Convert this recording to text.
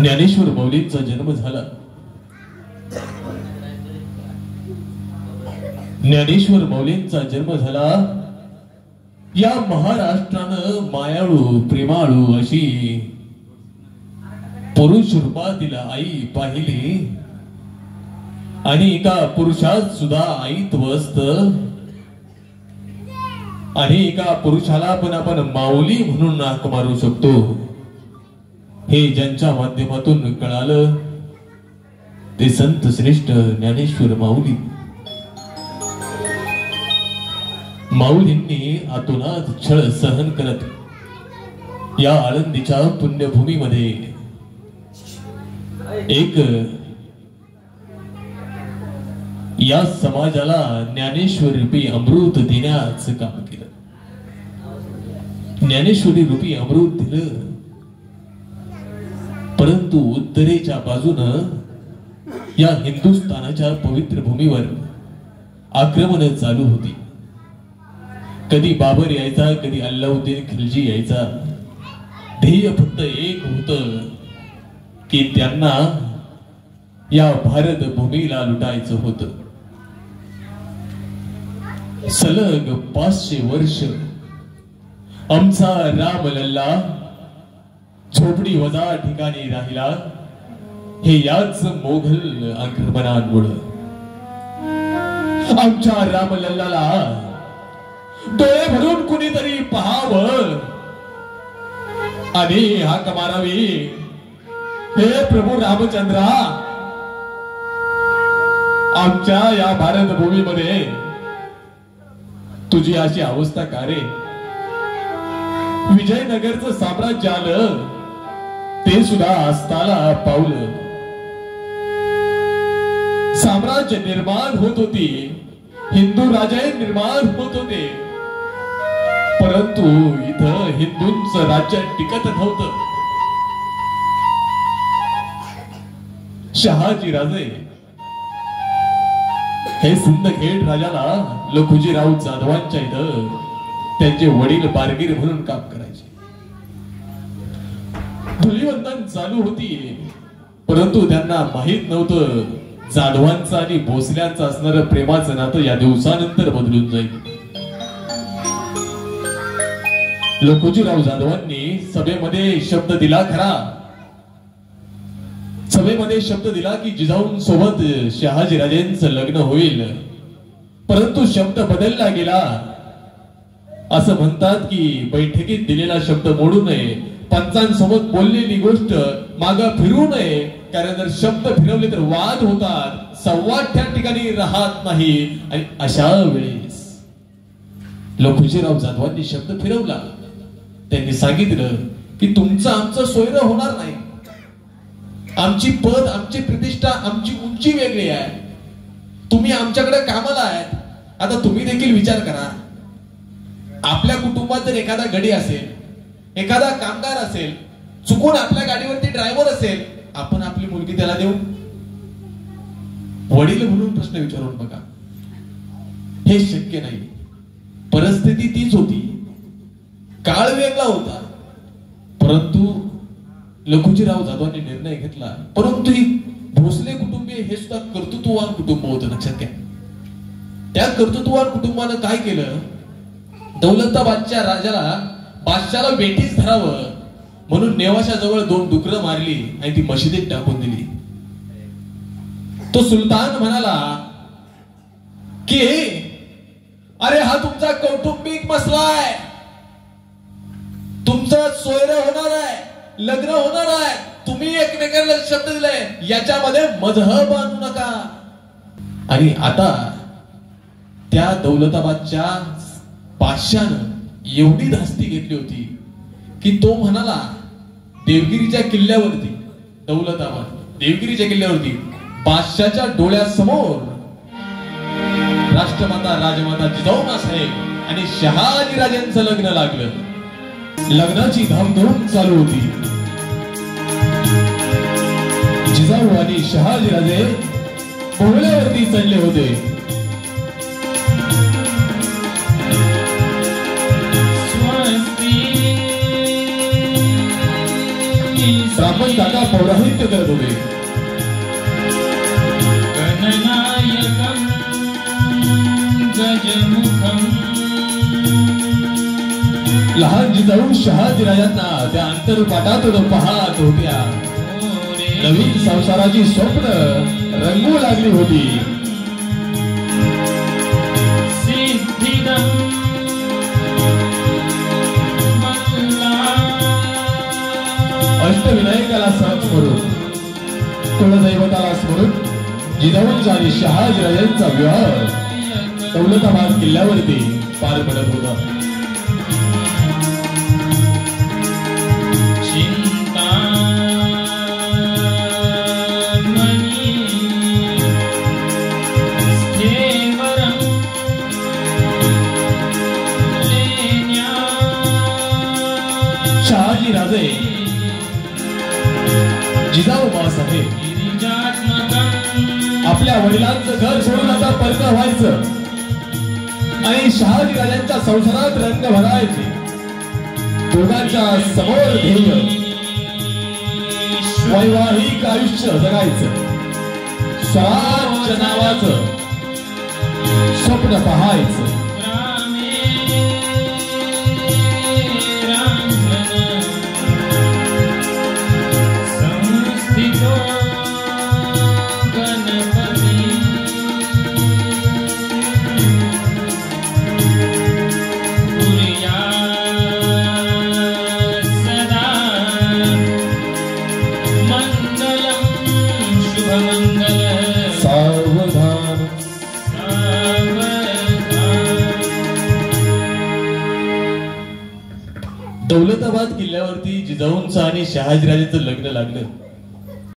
ज्ञानेश्वर माऊलींचा जन्म झाला। ज्ञानेश्वर माऊलींचा जन्म झाला या महाराष्ट्रानं मायाळू प्रेमाळू अशी पुरुष रूपातील आई पाहिली आणि एका पुरुषात सुद्धा आईत्व असतं आणि एका पुरुषाला पण आपण माऊली म्हणून हाक मारू शकतो हे ज्यांच्या माध्यमातून कळालं ते संत श्रेष्ठ ज्ञानेश्वर माऊली। माऊलींनी आतोनात छळ सहन करत या आळंदीच्या पुण्यभूमीमध्ये एक या समाजाला ज्ञानेश्वर रूपी अमृत देण्याचं काम केलं। ज्ञानेश्वरी रूपी अमृत दिलं, परंतु उत्तरेच्या बाजूनं या हिंदुस्थानाच्या पवित्र भूमीवर आक्रमण चालू होती। कधी बाबर यायचा, कधी अल्लाउद्दीन खिलजी यायचा। ध्येय फक्त एक होतं की त्यांना या भारत भूमीला लुटायचं होतं। सलग 500 वर्ष आमचा राम लल्ला झोपडी वजा ठिकाणी राहिला हे याच मोघल आक्रमणामुळे। आमच्या राम लल्लाला डोळे भरून कुणीतरी पाहावं आणि हाक मारावी, हे प्रभू रामचंद्रा आमच्या या भारत भूमीमध्ये तुझी अशी अवस्था का रे? विजयनगरचं साम्राज्य आलं ते सुद्धा अस्ताला पावलं। साम्राज्य निर्माण होत होती, हिंदू राजे निर्माण होत होते, परंतु इथं हिंदूंचं राज्य टिकत नव्हतं। शहाजी राजे हे सिंदखेड राजाला लखुजीराव जाधवांच्या इथं त्यांचे वडील बारगीर म्हणून काम करायचे। धुलीवंदन चालू होती, परंतु त्यांना माहित नव्हतं जाधवांचं आणि भोसल्यांचं असणारं प्रेमाचं नातं या दिवसानंतर बदलून जाईल। लखुजीराव जाधवांनी सभेमध्ये शब्द दिला खरा, सभेमध्ये शब्द दिला की जिजाऊंसोबत शहाजीराजेंचं लग्न होईल, परंतु शब्द बदलला गेला। असं म्हणतात की बैठकीत दिलेला शब्द मोडू नये, पंचांसोबत बोललेली गोष्ट मागे फिरू नये, कारण जर शब्द फिरवले तर वाद होतात, संवाद त्या ठिकाणी राहत नाही। आणि अशा वेळेस लखुजीराव जाधवांनी शब्द फिरवला। त्यांनी सांगितलं की तुमचं आमचं सोयरं होणार नाही, आमची पद, आमची प्रतिष्ठा, आमची उंची वेगळी आहे, तुम्ही आमच्याकडे कामाला आहेत। आता तुम्ही देखील विचार करा, आपल्या कुटुंबात जर एखादा गडी असेल, एखादा कामगार असेल, चुकून आपल्या गाडीवरती ड्रायव्हर असेल, आपण आपली मुलगी त्याला देऊ? वडील म्हणून प्रश्न विचारून बघा, हे शक्य नाही। परिस्थिती तीच होती, काळ वेगळा होता, परंतु लखुजीराव जाधवांनी निर्णय घेतला। परंतु भोसले कुटुंबीय हे सुद्धा कर्तृत्ववान कुटुंब होतं, लक्षात घ्या। त्या कर्तृत्ववान कुटुंबानं काय केलं, दौलताबादच्या राजाला बादशाला वेठीस धरावं म्हणून नेवाशाजवळ 2 डुकरं मारली आणि ती मशिदीत टाकून दिली। तो सुलतान म्हणाला की अरे हा तुमचा कौटुंबिक मसला आहे, तुमचं सोयरं होणार आहे, लग्न होणार आहे, तुम्ही एकमेकांना शब्द दिलाय, याच्यामध्ये मजहब आणू नका। आणि आता त्या दौलताबादच्या बादशाहनं एवढी धास्ती घेतली होती की तो म्हणाला देवगिरीच्या किल्ल्यावरती, दौलताबाद देवगिरीच्या किल्ल्यावरती बादशाच्या डोळ्यासमोर राष्ट्रमाता राजमाता जिजाऊ साहेब आणि शहाजी राजांचं लग्न लागलं। लग्नाची धामधूम चालू होती। जिजाऊ आणि शहाजी राजे बोहल्यावरती चढले होते। आपण काका पौराहित्य करत होते. गणनायकं गजमुखं लहान जिजाऊ शहाजीराजांना त्या अंतरपाटातून पाहत होत्या. नवीन संसाराची स्वप्न रंगू लागली होती. सिद्धिदं अष्टविनायकाला स्मरून, कुलदैवताला स्मरून जिजाऊंचा आणि शहाजीराजांचा विवाह दौलताबाद किल्ल्यावरती पार पडत होता. शहाजीराजे जिजाऊ बाळासाहेब आपल्या वडिलांचं घर सोडून आता परत व्हायचं आणि शहाजीराजांच्या संसारात रंग भरायचे. दोघांच्या समोर ध्येय वैवाहिक आयुष्य जगायचं, स्वराज्य नावाचं स्वप्न पाहायचं. दौलताबाद किल्ल्यावरती जिजाऊंचं आणि शहाजीराजांचं लग्न लागलं.